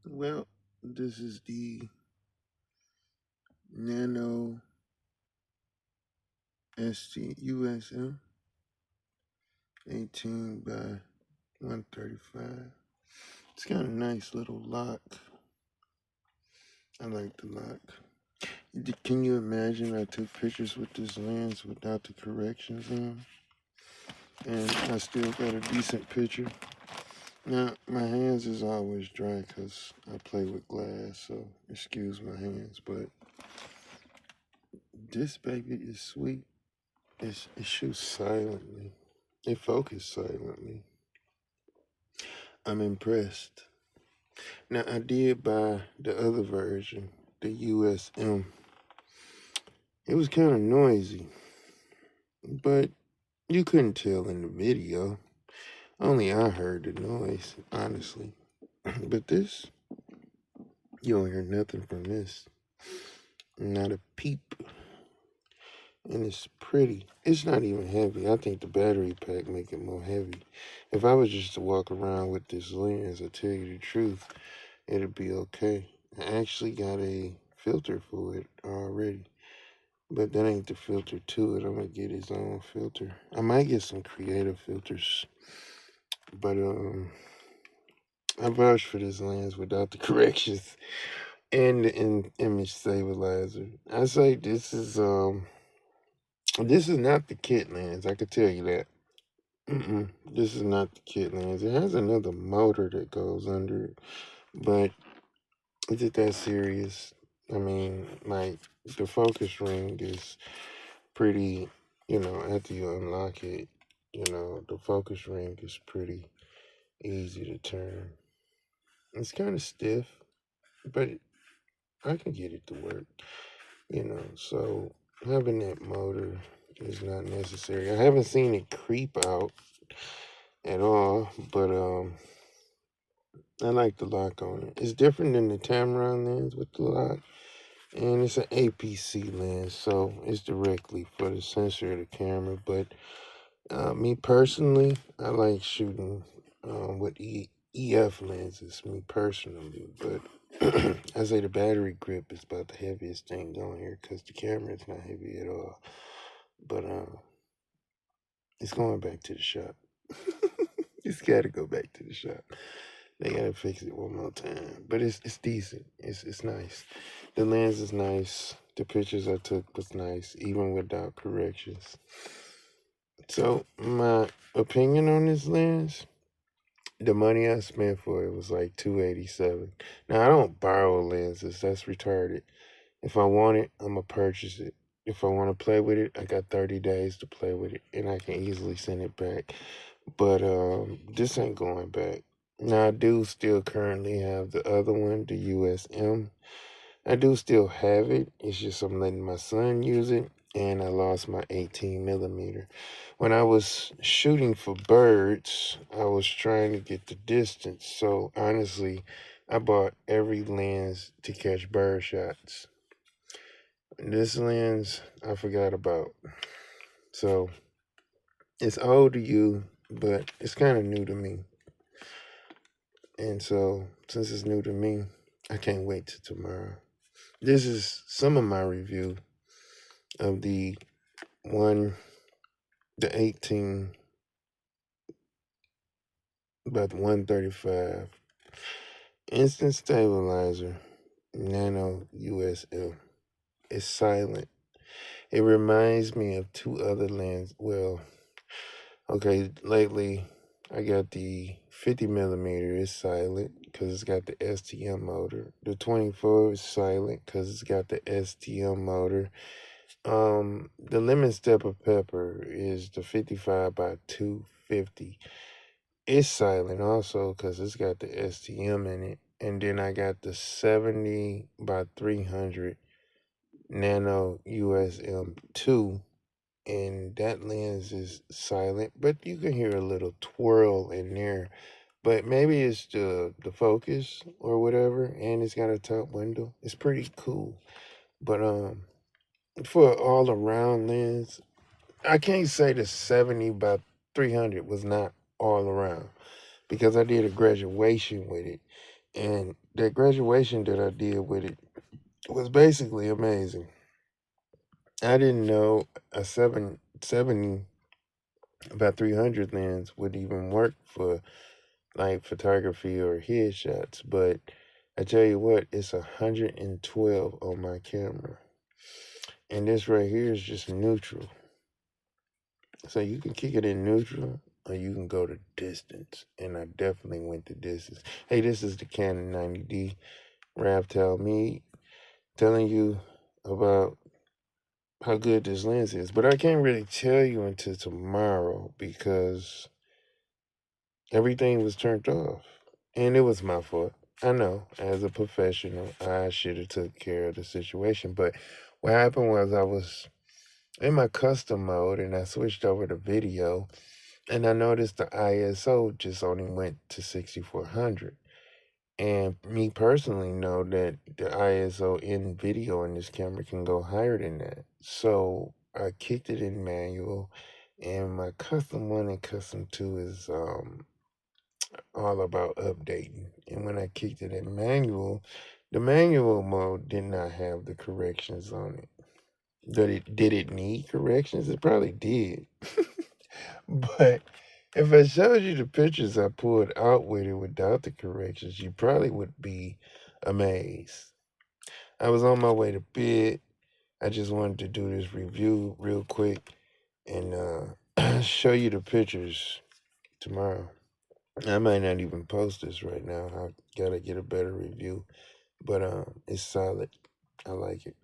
Well, this is the nano USM 18 by 135. It's got a nice little lock. I like the lock. Can you imagine I took pictures with this lens without the corrections on? And I still got a decent picture. Now, my hands is always dry because I play with glass, so excuse my hands. But this baby is sweet. It shoots silently. It focuses silently. I'm impressed. Now, I did buy the other version, the USM. It was kind of noisy, but you couldn't tell in the video. Only I heard the noise, honestly. But this, you don't hear nothing from this. Not a peep. And it's pretty. It's not even heavy. I think the battery pack make it more heavy. If I was just to walk around with this lens, I tell you the truth, it'd be okay. I actually got a filter for it already. But that ain't the filter to it. I'm gonna get his own filter. I might get some creative filters. But I vouch for this lens without the corrections and the image stabilizer. I say this is not the kit lens. I could tell you that. This is not the kit lens. It has another motor that goes under it, but is it that serious? I mean, like the focus ring is pretty. After you unlock it, the focus ring is pretty easy to turn. It's kind of stiff, but I can get it to work. So having that motor is not necessary. I haven't seen it creep out at all, but I like the lock on it. It's different than the Tamron lens with the lock, and it's an APC lens, so it's directly for the sensor of the camera. But me personally, I like shooting with EF lenses. Me personally, but I say the battery grip is about the heaviest thing on here because the camera is not heavy at all. But it's going back to the shop. It's got to go back to the shop. They gotta fix it one more time, but it's decent. It's nice. The lens is nice. The pictures I took was nice, even without corrections. So my opinion on this lens, the money I spent for it was like $287. Now I don't borrow lenses. That's retarded. If I want it, I'ma purchase it. If I want to play with it, I got 30 days to play with it, and I can easily send it back. But this ain't going back. Now I do still currently have the other one, the USM. I do still have it. It's just I'm letting my son use it, and I lost my 18 millimeter. When I was shooting for birds, I was trying to get the distance. So honestly, I bought every lens to catch bird shots. This lens I forgot about. So it's old to you, but it's kind of new to me. And so, since it's new to me, I can't wait till tomorrow. This is some of my review of the 18 about the 135 instant stabilizer nano USM. It's silent. It reminds me of two other lenses. Well, okay, lately I got the 50 millimeter. It's silent because it's got the STM motor. The 24 is silent because it's got the STM motor. The lemon stepper pepper is the 55 by 250. It's silent also because it's got the STM in it. And then I got the 70 by 300 nano USM 2, and that lens is silent, but you can hear a little twirl in there. But maybe it's the focus or whatever, and it's got a top window. It's pretty cool. But for all around lens, I can't say the 70 by 300 was not all around because I did a graduation with it, And that graduation that I did with it was basically amazing. I didn't know a 770 about 300 lens would even work for like photography or headshots, but I tell you what, it's 112 on my camera. And this right here is just neutral. So you can kick it in neutral or you can go to distance. And I definitely went to distance. Hey, this is the Canon 90D. Rav Tell Me telling you about how good this lens is. But I can't really tell you until tomorrow because everything was turned off. And it was my fault. I know, as a professional, I should have took care of the situation. But what happened was I was in my custom mode and I switched over to video and I noticed the ISO just only went to 6400. And me personally know that the ISO in video in this camera can go higher than that. So I kicked it in manual, and my custom one and custom two is all about updating. And when I kicked it in manual, the manual mode did not have the corrections on it. Did it need corrections? It probably did. But if I showed you the pictures I pulled out with it without the corrections, you probably would be amazed. I was on my way to bed. I just wanted to do this review real quick and show you the pictures tomorrow. I might not even post this right now. I gotta get a better review, but it's solid. I like it.